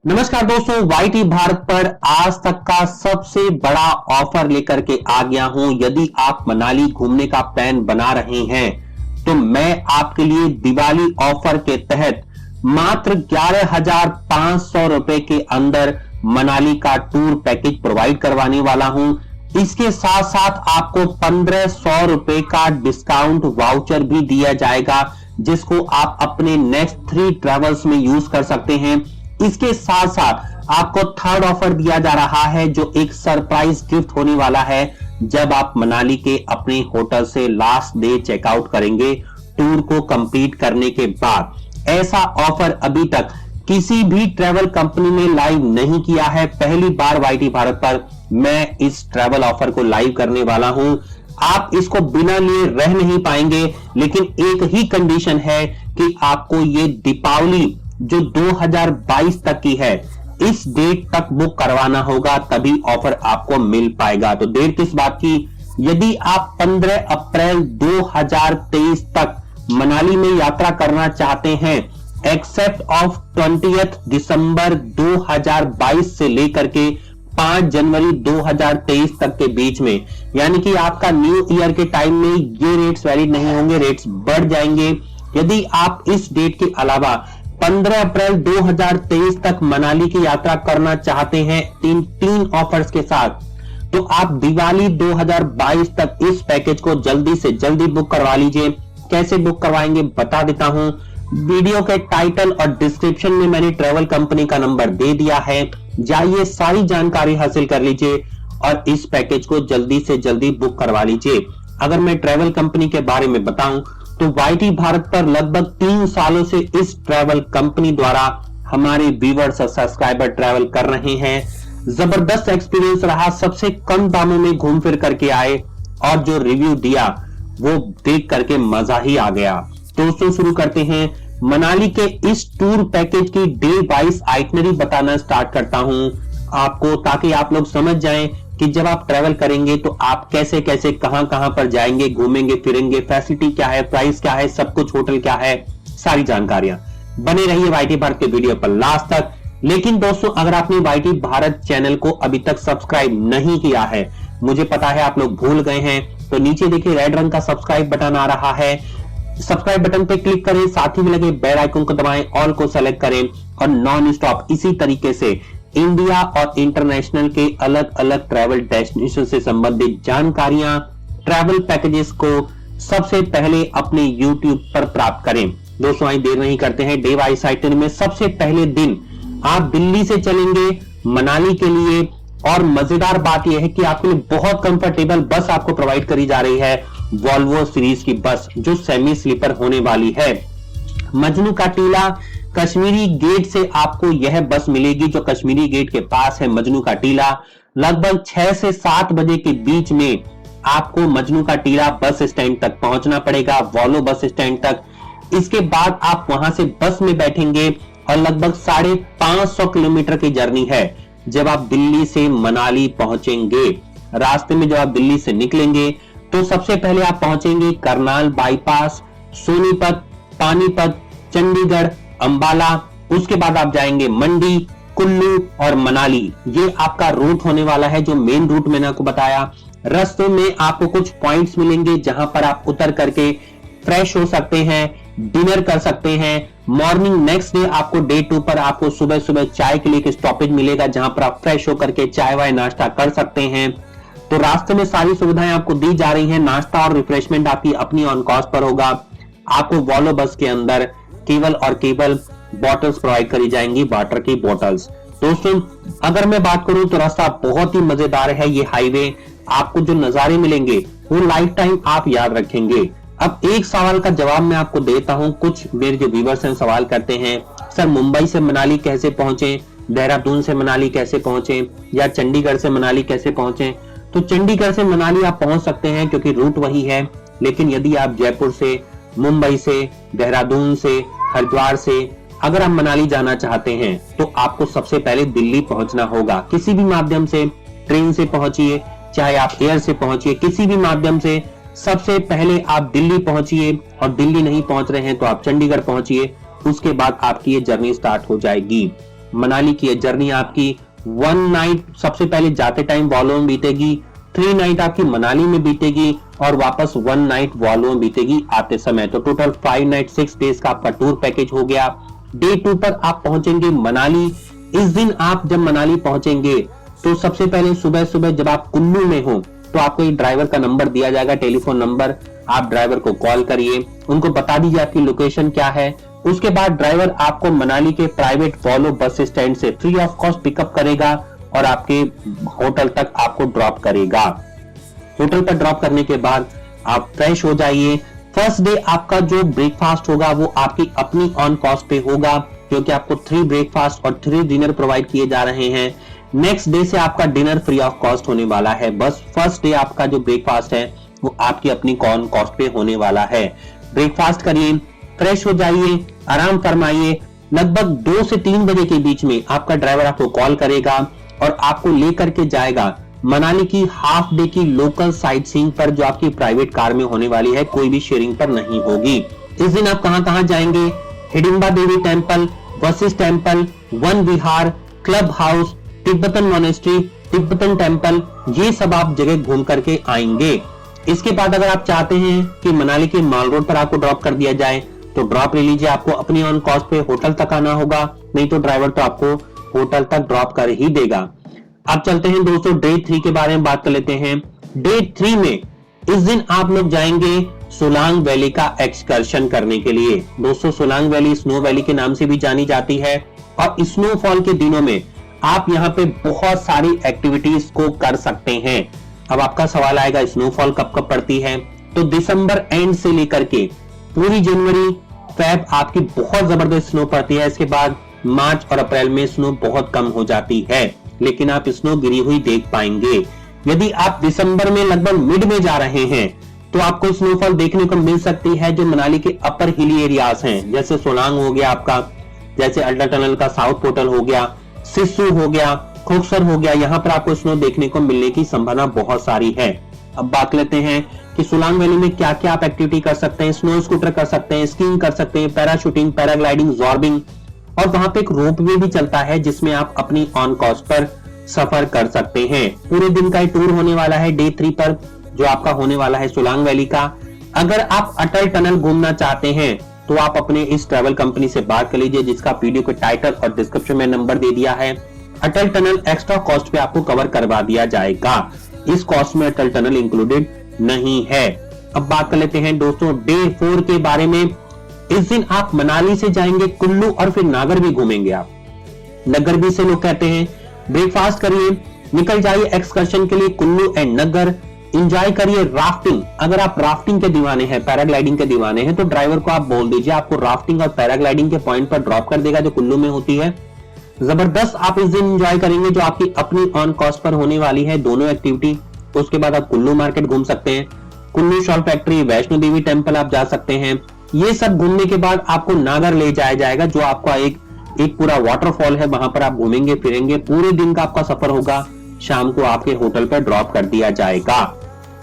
नमस्कार दोस्तों, वाईटी भारत पर आज तक का सबसे बड़ा ऑफर लेकर के आ गया हूं। यदि आप मनाली घूमने का प्लान बना रहे हैं तो मैं आपके लिए दिवाली ऑफर के तहत मात्र 11,500 रुपए के अंदर मनाली का टूर पैकेज प्रोवाइड करवाने वाला हूं। इसके साथ साथ आपको 1,500 रुपए का डिस्काउंट वाउचर भी दिया जाएगा, जिसको आप अपने नेक्स्ट 3 ट्रेवल्स में यूज कर सकते हैं। इसके साथ साथ आपको थर्ड ऑफर दिया जा रहा है, जो एक सरप्राइज गिफ्ट होने वाला है। जब आप मनाली के अपने होटल से लास्ट डे चेकआउट करेंगे टूर को कंप्लीट करने के बाद। ऐसा ऑफर अभी तक किसी भी ट्रैवल कंपनी ने लाइव नहीं किया है। पहली बार वाईटी भारत पर मैं इस ट्रैवल ऑफर को लाइव करने वाला हूं। आप इसको बिना लिए रह नहीं पाएंगे, लेकिन एक ही कंडीशन है कि आपको ये दीपावली जो 2022 तक की है, इस डेट तक बुक करवाना होगा, तभी ऑफर आपको मिल पाएगा। तो देर किस बात की, यदि आप 15 अप्रैल 2023 तक मनाली में यात्रा करना चाहते हैं, एक्सेप्ट ऑफ 20 दिसंबर 2022 से लेकर के 5 जनवरी 2023 तक के बीच में, यानी कि आपका न्यू ईयर के टाइम में ये रेट्स वैलिड नहीं होंगे, रेट्स बढ़ जाएंगे। यदि आप इस डेट के अलावा 15 अप्रैल 2023 तक मनाली की यात्रा करना चाहते हैं तीन ऑफर्स के साथ, तो आप दिवाली 2022 तक इस पैकेज को जल्दी से जल्दी बुक करवा लीजिए। कैसे बुक करवाएंगे बता देता हूं। वीडियो के टाइटल और डिस्क्रिप्शन में मैंने ट्रैवल कंपनी का नंबर दे दिया है, जाइए सारी जानकारी हासिल कर लीजिए और इस पैकेज को जल्दी से जल्दी बुक करवा लीजिए। अगर मैं ट्रैवल कंपनी के बारे में बताऊं तो वाईटी भारत पर लगभग 3 सालों से इस ट्रैवल कंपनी द्वारा हमारे व्यूअर्स और सब्सक्राइबर ट्रैवल कर रहे हैं। जबरदस्त एक्सपीरियंस रहा, सबसे कम दामों में घूम फिर करके आए और जो रिव्यू दिया वो देख करके मजा ही आ गया। दोस्तों शुरू करते हैं। मनाली के इस टूर पैकेज की डे वाइज आइटनरी बताना स्टार्ट करता हूं आपको, ताकि आप लोग समझ जाएं कि जब आप ट्रैवल करेंगे तो आप कैसे कैसे कहां कहां पर जाएंगे, घूमेंगे फिरेंगे, फैसिलिटी क्या है, प्राइस क्या है, सब कुछ होटल क्या है, सारी जानकारियां। बने रहिए वाईटी भारत के वीडियो पर लास्ट तक। लेकिन दोस्तों, अगर आपने वाईटी भारत चैनल को अभी तक सब्सक्राइब नहीं किया है, मुझे पता है आप लोग भूल गए हैं, तो नीचे देखिए रेड रंग का सब्सक्राइब बटन आ रहा है, सब्सक्राइब बटन पे क्लिक करें, साथ ही में लगे बेल आइकन को दबाएं, ऑल को सेलेक्ट करें और नॉन स्टॉप इसी तरीके से इंडिया और इंटरनेशनल के अलग अलग ट्रैवल डेस्टिनेशन से संबंधित जानकारियां, ट्रैवल पैकेजेस को सबसे पहले अपने YouTube पर प्राप्त करें। दोस्तों आइए देर नहीं करते हैं, डे वाइज आइटनरी में सबसे पहले दिन आप दिल्ली से चलेंगे मनाली के लिए, और मजेदार बात यह है कि आपके लिए बहुत कंफर्टेबल बस आपको प्रोवाइड करी जा रही है, वॉल्वो सीरीज की बस जो सेमी स्लीपर होने वाली है। मजनू का टीला कश्मीरी गेट से आपको यह बस मिलेगी, जो कश्मीरी गेट के पास है मजनू का टीला। लगभग 6 से 7 बजे के बीच में आपको मजनू का टीला बस स्टैंड तक पहुंचना पड़ेगा, वॉल्वो बस स्टैंड तक। इसके बाद आप वहां से बस में बैठेंगे और लगभग 550 किलोमीटर की जर्नी है जब आप दिल्ली से मनाली पहुंचेंगे। रास्ते में जब आप दिल्ली से निकलेंगे तो सबसे पहले आप पहुंचेंगे करनाल बाईपास, सोनीपत, पानीपत, चंडीगढ़, अंबाला। उसके बाद आप जाएंगे मंडी, कुल्लू और मनाली। ये आपका रूट होने वाला है, जो मेन रूट मैंने आपको बताया। रास्ते में आपको कुछ पॉइंट्स मिलेंगे जहां पर आप उतर करके फ्रेश हो सकते हैं, डिनर कर सकते हैं। मॉर्निंग नेक्स्ट डे आपको डे 2 पर आपको सुबह सुबह चाय के लिए एक स्टॉपेज मिलेगा, जहां पर आप फ्रेश होकर के चाय वाय नाश्ता कर सकते हैं। तो रास्ते में सारी सुविधाएं आपको दी जा रही हैं। नाश्ता और रिफ्रेशमेंट आपकी अपनी ऑन कॉस्ट पर होगा। आपको वॉल्वो बस के अंदर केवल और केवल बॉटल्स प्रोवाइड करी जाएंगी, वाटर की बॉटल्स। दोस्तों अगर मैं बात करूं तो रास्ता बहुत ही मजेदार है। ये हाईवे, आपको जो नजारे मिलेंगे वो लाइफ टाइम आप याद रखेंगे। अब एक सवाल का जवाब मैं आपको देता हूं। कुछ मेरे जो व्यूअर्स हैं सवाल करते हैं, सर मुंबई से मनाली कैसे पहुंचे, देहरादून से मनाली कैसे पहुंचे, या चंडीगढ़ से मनाली कैसे पहुंचे। तो चंडीगढ़ से मनाली आप पहुंच सकते हैं क्योंकि रूट वही है। लेकिन यदि आप जयपुर से, मुंबई से, देहरादून से, हरिद्वार से अगर आप मनाली जाना चाहते हैं तो आपको सबसे पहले दिल्ली पहुंचना होगा। किसी भी माध्यम से, ट्रेन से पहुंचिए, चाहे आप एयर से पहुंचिए, किसी भी माध्यम से सबसे पहले आप दिल्ली पहुंचिए। और दिल्ली नहीं पहुंच रहे हैं तो आप चंडीगढ़ पहुंचिए। उसके बाद आपकी ये जर्नी स्टार्ट हो जाएगी। मनाली की जर्नी आपकी 1 नाइट सबसे पहले जाते टाइम वॉल्वो में बीतेगी, 3 नाइट आपकी मनाली में बीतेगी और वापस 1 नाइट वॉल्वो में बीतेगी आते समय। तो टोटल 5 नाइट 6 डेज का आपका टूर पैकेज हो गया। डे 2 पर आप पहुंचेंगे मनाली। इस दिन आप जब मनाली पहुंचेंगे तो सबसे पहले सुबह सुबह जब आप कुल्लू में हो तो आपको एक ड्राइवर का नंबर दिया जाएगा, टेलीफोन नंबर। आप ड्राइवर को कॉल करिए, उनको बता दीजिए आपकी लोकेशन क्या है। उसके बाद ड्राइवर आपको मनाली के प्राइवेट वॉल्वो बस स्टैंड से फ्री ऑफ कॉस्ट पिकअप करेगा और आपके होटल तक आपको ड्रॉप करेगा। होटल पर ड्रॉप करने के बाद आप फ्रेश हो जाइए। फर्स्ट डे आपका जो ब्रेकफास्ट होगा वो आपकी अपनी ऑन कॉस्ट पे होगा, क्योंकि आपको 3 ब्रेकफास्ट और 3 डिनर प्रोवाइड किए जा रहे हैं। नेक्स्ट डे से आपका डिनर फ्री ऑफ कॉस्ट होने वाला है। बस फर्स्ट डे आपका जो ब्रेकफास्ट है वो आपकी अपनी ऑन कॉस्ट पे होने वाला है। ब्रेकफास्ट करिए, फ्रेश हो जाइए, आराम फरमाइए। लगभग 2 से 3 बजे के बीच में आपका ड्राइवर आपको कॉल करेगा और आपको लेकर के जाएगा मनाली की हाफ डे की लोकल साइट सीइंग पर, जो आपकी प्राइवेट कार में होने वाली है, कोई भी शेयरिंग पर नहीं होगी। इस दिन आप कहां जाएंगे? Hidimba Devi temple, Vashisht temple, Van Vihar, club house, Tibetan monastery, Tibetan temple, ये सब आप जगह घूम करके आएंगे। इसके बाद अगर आप चाहते हैं कि मनाली के माल रोड पर आपको ड्रॉप कर दिया जाए तो ड्रॉप ले लीजिए, आपको अपनी ऑन कॉस्ट पे होटल तक आना होगा, नहीं तो ड्राइवर तो आपको होटल तक ड्रॉप कर ही देगा। अब चलते हैं दोस्तों डे 3 के बारे में बात कर लेते हैं। डे 3 में इस दिन आप लोग जाएंगे सोलांग वैली का एक्सकर्शन करने के लिए। दोस्तों सोलांग वैली स्नो वैली के नाम से भी जानी जाती है और स्नोफॉल के दिनों में आप यहाँ पे बहुत सारी एक्टिविटीज को कर सकते हैं। अब आपका सवाल आएगा स्नोफॉल कब कब पड़ती है? तो दिसंबर एंड से लेकर के पूरी जनवरी फेब आपकी बहुत जबरदस्त स्नो पड़ती है। इसके बाद मार्च और अप्रैल में स्नो बहुत कम हो जाती है, लेकिन आप स्नो गिरी हुई देख पाएंगे। यदि आप दिसंबर में लगभग मिड में जा रहे हैं तो आपको स्नोफॉल देखने को मिल सकती है जो मनाली के अपर हिली एरियाज हैं, जैसे सोलांग हो गया आपका, जैसे अल्टा टनल का साउथ पोर्टल हो गया, सिस्सू हो गया, खोखसर हो गया। यहाँ पर आपको स्नो देखने को मिलने की संभावना बहुत सारी है। अब बात लेते हैं कि सोलांग वैली में क्या क्या आप एक्टिविटी कर सकते हैं। स्नो स्कूटर कर सकते हैं, स्कीइंग कर सकते हैं, पैराशूटिंग, पैराग्लाइडिंग, जॉर्बिंग, और वहां पे एक रोपवे भी चलता है जिसमें आप अपनी ऑन कॉस्ट पर सफर कर सकते हैं। पूरे दिन का टूर होने वाला है डे 3 पर, जो आपका होने वाला है सोलांग वैली का। अगर आप अटल टनल घूमना चाहते हैं तो आप अपने इस ट्रैवल कंपनी से बात कर लीजिए, जिसका वीडियो के टाइटल और डिस्क्रिप्शन में नंबर दे दिया है। अटल टनल एक्स्ट्रा कॉस्ट पे आपको कवर करवा दिया जाएगा, इस कॉस्ट में अटल टनल इंक्लूडेड नहीं है। अब बात कर लेते हैं दोस्तों डे 4 के बारे में। इस दिन आप मनाली से जाएंगे कुल्लू और फिर नागर भी घूमेंगे। आप नगर भी से लोग कहते हैं। ब्रेकफास्ट करिए, निकल जाइए एक्सकर्शन के लिए कुल्लू एंड नगर। एंजॉय करिए राफ्टिंग। अगर आप राफ्टिंग के दीवाने हैं, पैराग्लाइडिंग के दीवाने हैं, तो ड्राइवर को आप बोल दीजिए आपको राफ्टिंग और पैराग्लाइडिंग के पॉइंट पर ड्रॉप कर देगा जो कुल्लू में होती है। जबरदस्त आप इस दिन एंजॉय करेंगे जो आपकी अपनी ऑन कॉस्ट पर होने वाली है दोनों एक्टिविटी। तो उसके बाद आप कुल्लू मार्केट घूम सकते हैं, Kullu shawl factory, Vaishno Devi temple आप जा सकते हैं। ये सब घूमने के बाद आपको नागर ले जाया जाएगा, जो आपका एक पूरा वाटरफॉल है, वहां पर आप घूमेंगे फिरेंगे। पूरे दिन का आपका सफर होगा, शाम को आपके होटल पर ड्रॉप कर दिया जाएगा।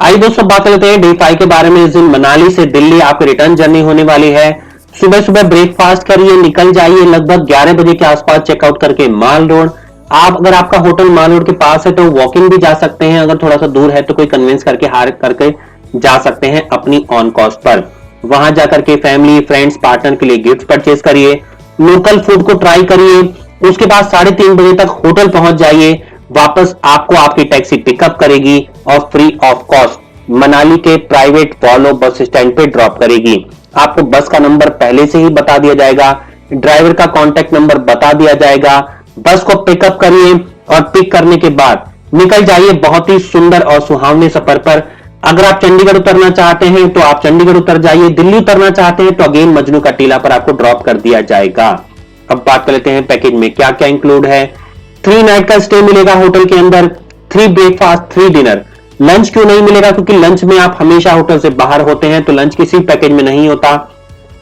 आइए दोस्तों बात करते हैं डे 5 के बारे में। इस दिन मनाली से दिल्ली आपकी रिटर्न जर्नी होने वाली है। सुबह सुबह ब्रेकफास्ट करिए, निकल जाइए लगभग 11 बजे के आसपास चेकआउट करके माल रोड। आप अगर आपका होटल माल रोड के पास है तो वॉकिंग भी जा सकते हैं, अगर थोड़ा सा दूर है तो कोई कन्विंस करके हायर करके जा सकते हैं अपनी ऑन कॉस्ट पर। वहां जाकर के फैमिली, फ्रेंड्स, पार्टनर के लिए गिफ्ट परचेज करिए, लोकल फूड को ट्राई करिए। उसके बाद 3:30 बजे तक होटल पहुंच जाइए। वापस आपको आपकी टैक्सी पिकअप करेगी और फ्री ऑफ कॉस्ट मनाली के प्राइवेट वॉल्वो बस स्टैंड पे ड्रॉप करेगी। आपको बस का नंबर पहले से ही बता दिया जाएगा, ड्राइवर का कॉन्टैक्ट नंबर बता दिया जाएगा। बस को पिकअप करिए और पिक करने के बाद निकल जाइए बहुत ही सुंदर और सुहावने सफर पर। अगर आप चंडीगढ़ उतरना चाहते हैं तो आप चंडीगढ़ उतर जाइए, दिल्ली उतरना चाहते हैं तो अगेन मजनू का टीला पर आपको ड्रॉप कर दिया जाएगा। अब बात कर लेते हैं पैकेज में क्या क्या इंक्लूड है। 3 नाइट का स्टे मिलेगा होटल के अंदर, 3 ब्रेकफास्ट, 3 डिनर। लंच क्यों नहीं मिलेगा? क्योंकि लंच में आप हमेशा होटल से बाहर होते हैं, तो लंच किसी पैकेज में नहीं होता।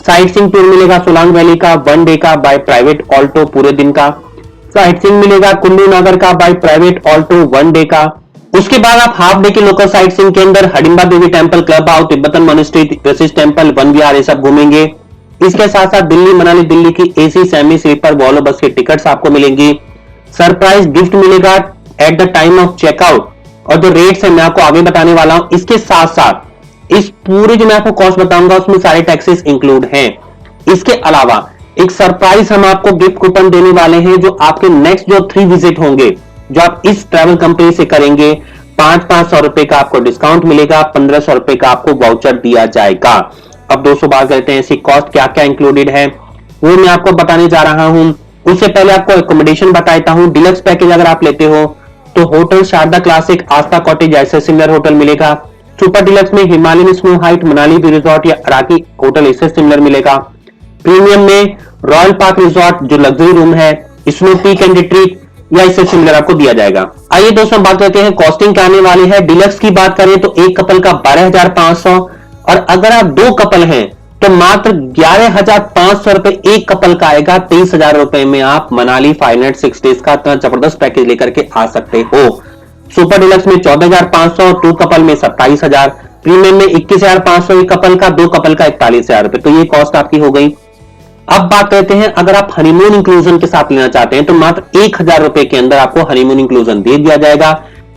साइट सीइंग टूर मिलेगा सोलांग वैली का 1 डे का बाय प्राइवेट ऑल्टो पूरे दिन का। साइट सीइंग मिलेगा कुल्लू नागर का बाय प्राइवेट ऑल्टो 1 डे का। उसके बाद आप हाफ डे की लोकल साइट सीइंग के अंदर Hidimba Devi temple, club house, Tibetan monastery, Vashisht temple, Van Vihar, ये सब घूमेंगे। इसके साथ साथ दिल्ली मनाली दिल्ली की AC semi sleeper Volvo bus की टिकट्स आपको मिलेंगी। सरप्राइज गिफ्ट मिलेगा at the time of checkout, और जो रेट्स है मैं आपको आगे बताने वाला हूं। इसके साथ साथ इस पूरे जो मैं आपको कॉस्ट बताऊंगा उसमें सारे टैक्सेस इंक्लूड हैं। इसके अलावा एक सरप्राइज हम आपको गिफ्ट कूपन देने वाले हैं, जो आपके नेक्स्ट जो 3 विजिट होंगे जो आप इस ट्रैवल कंपनी से करेंगे, 500 रुपए का आपको डिस्काउंट मिलेगा, 1500 रुपए का आपको वाउचर दिया जाएगा। अब दोस्तों बात करते हैं ऐसी कॉस्ट क्या क्या इंक्लूडेड है, वो मैं आपको बताने जा रहा हूं। उससे पहले आपको एकोमोडेशन बताता हूं। डिलक्स पैकेज अगर आप लेते हो तो होटल शारदा क्लासिक, आस्था कॉटेज ऐसे सिमिलर होटल मिलेगा। सुपर डिलक्स में Himalayan snow height, Manali view resort या अराकी होटल इससे सिमिलर मिलेगा। प्रीमियम में रॉयल पार्क रिजॉर्ट जो लग्जरी रूम है, स्नो पीक एंड रिट्रीट या इससे सिमिलर आपको दिया जाएगा। आइए दोस्तों बात करते हैं कॉस्टिंग क्या आने वाली है। डिलक्स की बात करें तो एक कपल का 12,500, और अगर आप 2 कपल हैं तो मात्र 11,500 रुपए एक कपल का आएगा। 23,000 रुपए में आप मनाली 5 नाइट 6 डेज का इतना जबरदस्त पैकेज लेकर के आ सकते हो। सुपर डिलक्स में 14,500, 2 कपल में 27,000, प्रीमियम में 21,500 एक कपल का, 2 कपल का 41,000 रुपए। तो ये कॉस्ट आपकी हो गई। अब बात करते हैं अगर आप हनीमून इंक्लूजन के साथ लेना चाहते हैं तो मात्र 1,000 रुपए के अंदर आपको हनीमून इंक्लूजन दे दिया जाएगा,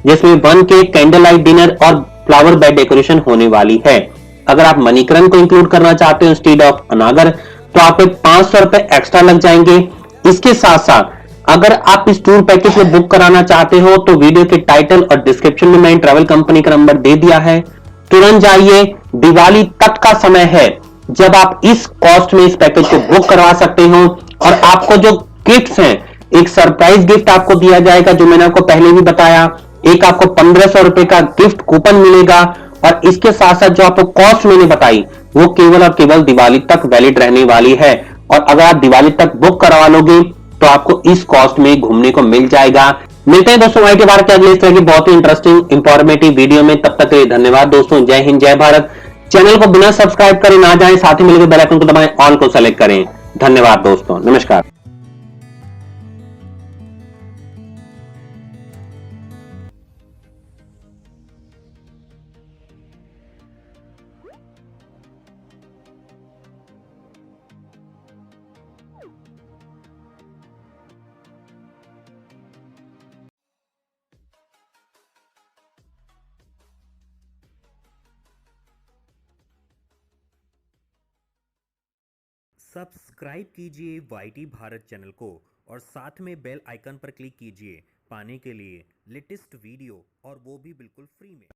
जिसमें 1 के कैंडल लाइट डिनर और फ्लावर बेड डेकोरेशन होने वाली है। अगर आप मणिकरण को इंक्लूड करना चाहते हो इंस्टेड ऑफ अनागर तो आपको 500 रुपए एक्स्ट्रा लग जाएंगे। इसके साथ साथ अगर आप इस टूर पैकेज में बुक कराना चाहते हो तो वीडियो के टाइटल और डिस्क्रिप्शन में मैंने ट्रैवल कंपनी का नंबर दे दिया है, तुरंत जाइए। दिवाली तक का समय है जब आप इस कॉस्ट में इस पैकेज को बुक करवा सकते हो, और आपको जो गिफ्ट्स हैं, एक सरप्राइज गिफ्ट आपको दिया जाएगा जो मैंने आपको पहले भी बताया, एक आपको 1500 रुपए का गिफ्ट कूपन मिलेगा, और इसके साथ साथ जो आपको कॉस्ट मैंने बताई वो केवल और केवल दिवाली तक वैलिड रहने वाली है। और अगर आप दिवाली तक बुक करवा लोगे तो आपको इस कॉस्ट में घूमने को मिल जाएगा। मिलते हैं दोस्तों वाईटी भारत के अगले इस तरह की बहुत ही इंटरेस्टिंग इंफॉर्मेटिव वीडियो में। तब तक के लिए धन्यवाद दोस्तों। जय हिंद जय भारत। चैनल को बिना सब्सक्राइब करे ना जाएं, साथ ही मिलकर बेल आइकन को दबाएं, ऑल को सेलेक्ट करें। धन्यवाद दोस्तों, नमस्कार। सब्सक्राइब कीजिए वाईटी भारत चैनल को और साथ में बेल आइकन पर क्लिक कीजिए पाने के लिए लेटेस्ट वीडियो, और वो भी बिल्कुल फ्री में।